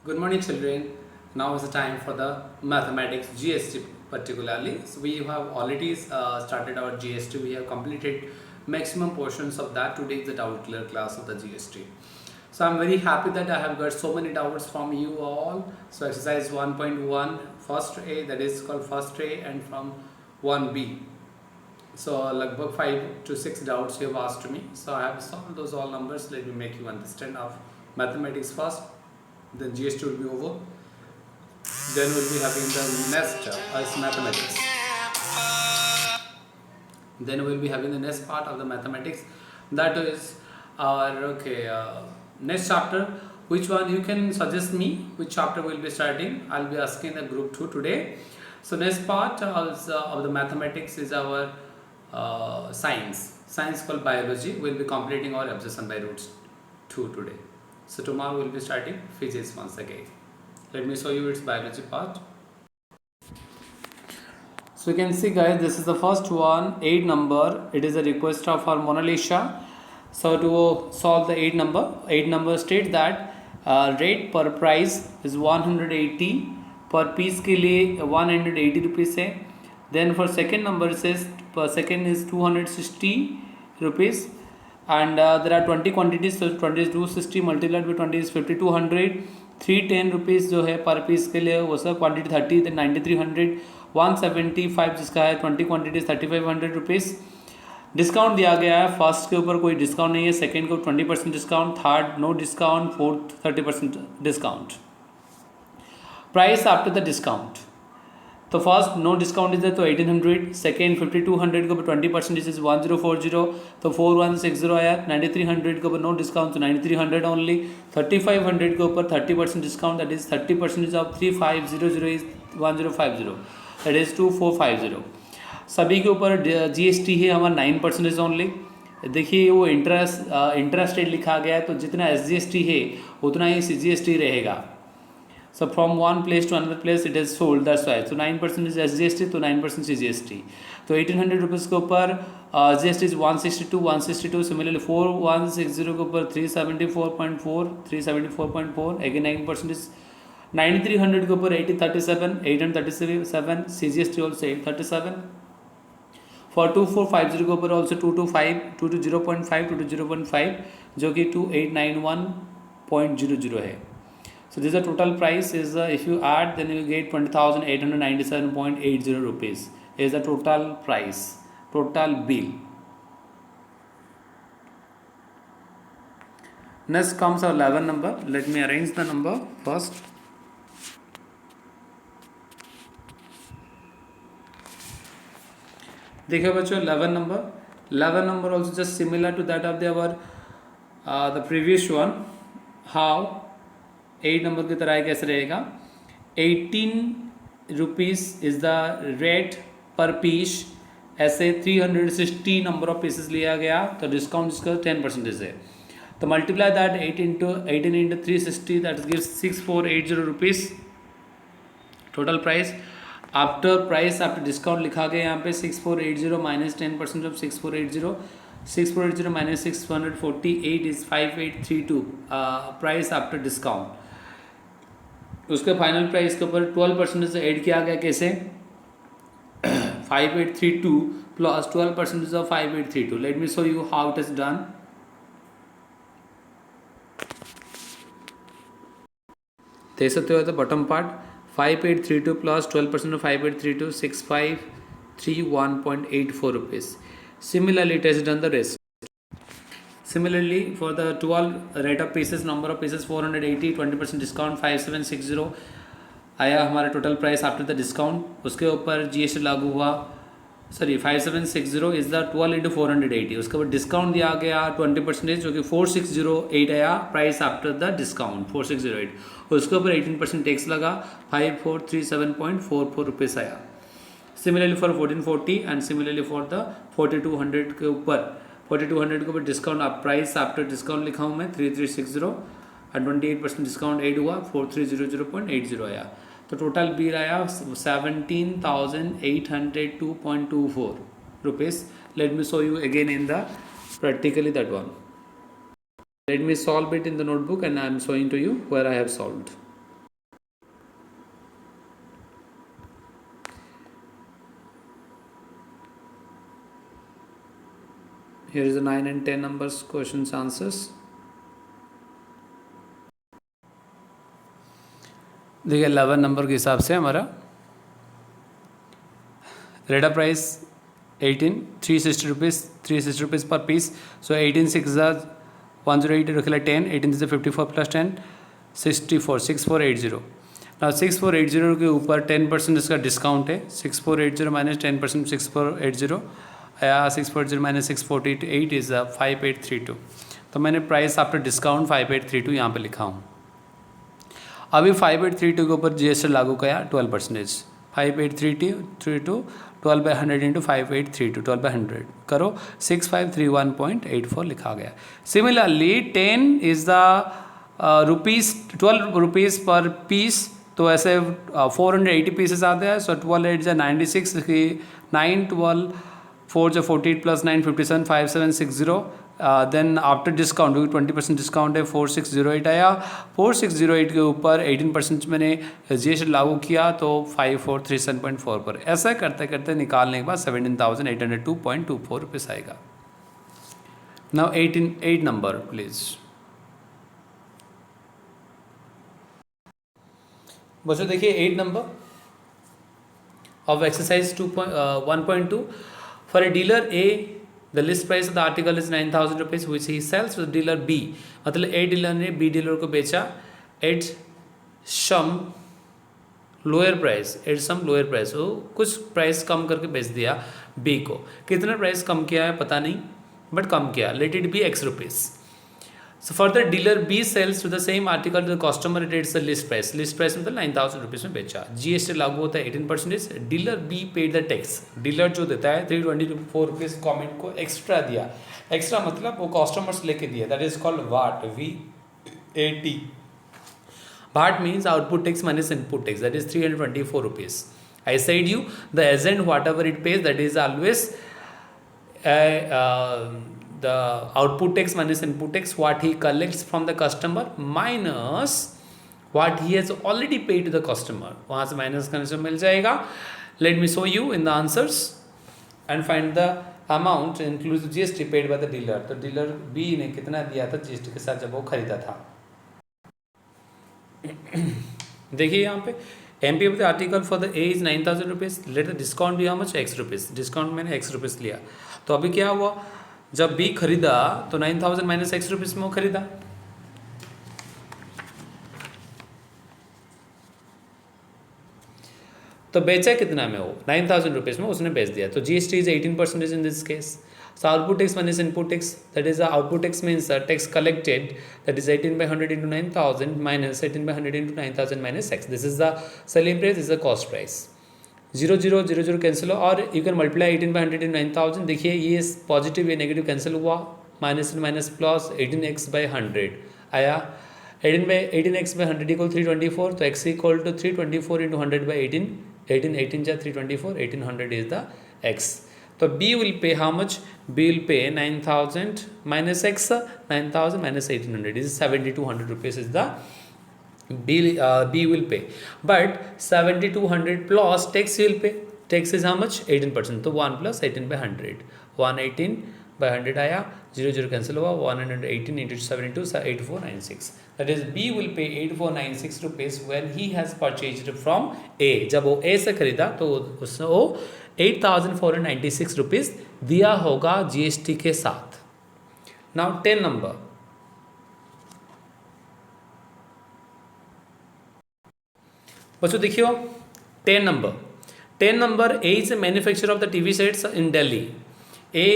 Good morning, children. Now is the time for the mathematics GST particularly. So we have already started our GST. We have completed maximum portions of that. Today is the doubt clear class of the GST. So I'm very happy that I have got so many doubts from you all. So exercise 1.1 first A, that is called first A, and from 1B. So lagbhag 5 to 6 doubts you have asked me. So I have solved those all numbers. Let me make you understand of mathematics first. Then GST will be over. Then we'll be having the next is mathematics. Then we'll be having the next part of the mathematics. That is our next chapter. Which one you can suggest me? Which chapter we'll be starting? I'll be asking the group 2 today. So next part of the mathematics is our science called biology. We'll be completing our absorption by roots 2 today. So tomorrow we'll be starting physics once again. Let me show you its biology part. So you can see, guys, this is the first one, 8 number. It is a request of our Mona Lisa. So to solve the 8 number states that rate per price is 180 per piece के लिए 180 rupees है. Then for second number it says per second is 260 rupees. And there are 20 quantities, so 20 is 260 multiplied by 20 is 5200. 310 rupees जो है पर piece के लिए वो सब क्वांटिटी 30, then 9300. 175 जिसका है 20 क्वांटिटी 3500 रुपीज़. डिस्काउंट दिया गया है. फर्स्ट के ऊपर कोई डिस्काउंट नहीं है, सेकेंड को 20% discount, third no discount, fourth 30% discount. Price after the discount. तो फर्स्ट नो डिस्काउंट इज तो 1800, सेकेंड 5200 के ऊपर 20% इज 1040, तो 4160 आया. 9300 के ऊपर नो डिस्काउंट तो 9300 ओनली. 3500 के ऊपर 30% discount, that is 30% of 3500 is 1050, that is 2450. सभी के ऊपर GST है हमारा 9% ओनली. देखिए वो इंटरेस्ट रेट लिखा गया है, तो जितना SGST है उतना ही CGST रहेगा. So from one place to another place it is sold, that's why. So 9% is SGST, तो 9% CGST. तो 1800 रुपीज़ के ऊपर GST is 162. Similarly 4160 के ऊपर 374.4, again 9% is 9300 के ऊपर 837 CGST also 837. For 2450 के ऊपर also 220.5 जो कि 2891.00 है. So this is the total price is if you add then you get 20,897.80 rupees is the total price, total bill. Next comes our 11 number. Let me arrange the number first. देखिए बच्चों 11 number also just similar to that of the previous one. How 8 number की तरह कैसे रहेगा? 18 rupees is the rate पर piece. ऐसे 360 number of pieces लिया गया तो डिस्काउंट इसका 10% है. तो multiply that 18 into 360 that gives 6480 rupees total price. After discount लिखा गया यहाँ पे 6480 minus 10% of 6480 minus 648 is 5832 price after discount. उसके फाइनल प्राइस के ऊपर 12% से ऐड किया गया. कैसे? 5832 plus 12% of 5832. Let me show you how it is done. देख सकते हो the bottom part 5832 plus 12% of 5832 6531.84 rupees. Similarly it has done the rest. Similarly for the 12 rate of pieces, number of pieces 480, 20% discount 5760 आया हमारा total price after the discount. उसके ऊपर GST लागू हुआ. 5760 is the 12 into 480. उसके ऊपर discount दिया गया 20% जो कि 4608 आया प्राइस आफ्टर द डिस्काउंट 4608. उसके ऊपर 18% टैक्स लगा 5437.44 रुपीज़ आया. Similarly for 1440 and similarly for the 4200 के ऊपर डिस्काउंट आप प्राइस आफ्टर डिस्काउंट लिखा हूँ मैं 3360 एंड 28% डिस्काउंट ऐड हुआ 4300.80 आया. तो टोटल बिल आया 17,802.24 rupees. Let me show you again in the practically that one. Let me solve it in the notebook and I am showing to you where I have solved. Here is the 9 and 10 numbers questions answers. देखिए 11 number के हिसाब से हमारा रेडा price 18 360 rupees 360 rupees पर piece. सो 18 6 108 रख लिया 10 18 से 54 plus 10 64 6480. ना 6480 के ऊपर 10% इसका डिस्काउंट है. 6480 माइनस 10% 6480 या 6480 माइनस 648 इज़ 5832. तो मैंने प्राइस आफ्टर डिस्काउंट 5832 यहाँ पे लिखा हूँ. अभी 5832 के ऊपर जीएसटी लागू किया 12%. 5832 12/100 इंटू 5832 12/100 करो 6531.84 लिखा गया. Similarly 10 is the rupees 12 rupees पर पीस. तो ऐसे 480 पीसेस आते हैं. सो 12 8 96 9 12 4 48 प्लस 9 57 5760. देन आफ्टर डिस्काउंट क्योंकि 20% डिस्काउंट है 4608 आया. 4608 के ऊपर 18% मैंने जीएसटी लागू किया तो 5437.4 पर. ऐसा करते करते निकालने के बाद 17,802.24 रुपीज़ आएगा. Now 8 number please. बच्चों देखिए 8 number of exercise 1.2. For a dealer A the list price of the article is 9,000 rupees which he sells with dealer B. मतलब ए डीलर ने बी डीलर को बेचा at some lower price. At some lower price वो कुछ price कम करके बेच दिया B को. कितना प्राइस कम किया है पता नहीं बट कम किया. Let it be x rupees. So further dealer B sells to the same article to the customer at its list price. List price मतलब 9,000 रुपीज़ में बेचा. GST लागू होता है 18%. Dealer B paid the tax. Dealer जो देता है 324 rupees comment को एक्स्ट्रा दिया. एक्स्ट्रा मतलब वो कस्टमर्स लेके दिया. That is called VAT. VAT. VAT means output tax minus input tax. That is 324 rupees. I said you the agent whatever it pays that is always the output tax minus input tax what he collects from the customer minus what he has already paid to the customer. वहाँ से minus करने से मिल जाएगा. Let me show you in the answers and find the amount inclusive GST paid by the dealer. तो dealer B ने कितना दिया था GST के साथ जब वो खरीदा था. देखिए यहाँ पे MP of the article for the A is 9,000 rupees. Let the discount be how much? X rupees. Discount मैंने X रुपीज़ लिया. तो अभी क्या हुआ जब B खरीदा तो 9,000 माइनस X रुपीज़ में वो खरीदा. तो बेचा कितना में वो 9,000 रुपीज़ में उसने बेच दिया. तो GST is 18% in this case. So output tax minus input tax, that is the output tax means the tax collected, that is 18/100 into 9,000 minus 18/100 into 9,000 minus X. This is the selling price, this is the cost price. 0 0 0 0 cancel हो और you can multiply 18/100 into 9,000. देखिए ये positive ये negative cancel हुआ. Minus minus plus 18x/100 आया. 18x/100 equal 324. तो x equal to 324 into 100/18. 18 जा 324. 1800 is the x. तो B will pay how much? B will pay 9,000 minus X. 9,000 minus 1,800 is 7,200 rupees is the B will pay. But 7,200 plus tax he will pay. Tax is how much? 18%. तो 1 plus 18/100. 118/100 आया. 0 0 cancel हुआ. 118 into 72 8496. That is B will pay 8496 rupees when he has purchased from A. जब वो A से खरीदा तो उसने वो 8,496 रुपीज़ दिया होगा GST के साथ. Now 10 number. बच्चों देखियो 10 number. 10 number A is a manufacturer of the TV sets in Delhi. A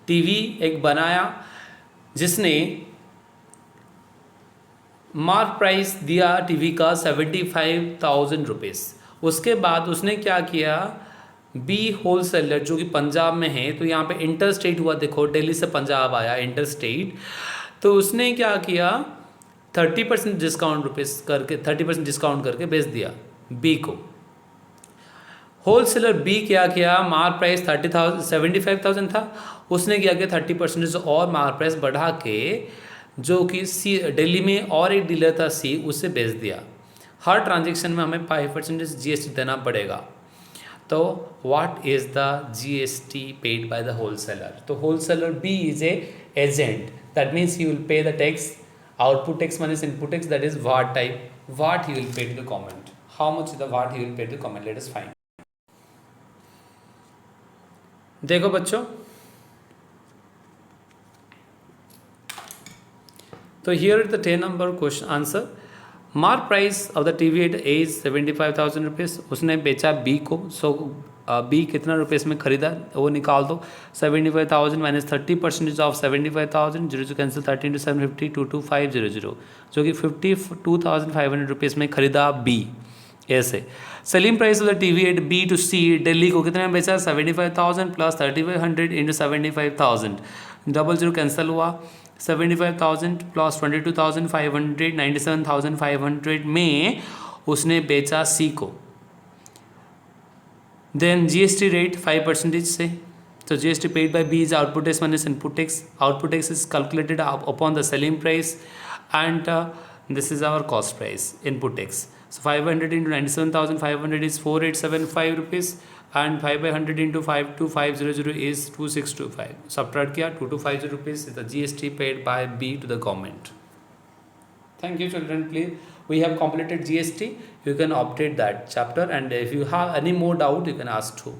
TV एक बनाया जिसने मार्क प्राइस दिया टीवी का 75,000 रुपीज़. उसके बाद उसने क्या किया बी होलसेलर जो कि पंजाब में है. तो यहाँ पे इंटर स्टेट हुआ. देखो दिल्ली से पंजाब आया इंटर स्टेट. तो उसने क्या किया 30% डिस्काउंट रुपीज़ करके 30% डिस्काउंट करके बेच दिया बी को. होलसेलर बी क्या किया मार्क प्राइस 75,000 था. उसने क्या किया 30% और मार्क प्राइस बढ़ा के जो कि सी दिल्ली में और एक डीलर था C उससे बेच दिया. हर ट्रांजेक्शन में हमें 5% GST देना पड़ेगा. तो what is the GST paid by the wholesaler? तो wholesaler B is a agent. That means he will pay the tax, output tax minus input tax, that is VAT type. VAT he will pay to the government. How much is the VAT he will pay to the government? Let us find. देखो बच्चों, तो here is the 10 number question answer. Mark price of the T V at A is 75,000 rupees. उसने बेचा B को. सो B कितना rupees में खरीदा वो निकाल दो. 75,000 माइनस 30% ऑफ 75,000, 0 कैंसिल, 13 to 750, 22500, जो कि 52,500 रुपीज़ में खरीदा बी. ऐसे selling price of the T V at B to C Delhi को कितने में बेचा? 75,000 प्लस 3,500 इंटू 75,000, 00 कैंसिल हुआ. 75,000 प्लस 22,500, 97,500 में उसने बेचा सी को. देन जीएसटी रेट 5% से. तो GST paid by B is output tax minus input tax. Output tax is calculated upon the selling price and this is our cost price, input tax. So 500 into 97,500 is 4875 rupees and 5 by 100 into 52500 is 2625. Subtract किया 2250 rupees is the GST paid by B to the government. Thank you children. Please, we have completed GST. You can update that chapter, and if you have any more doubt you can ask too.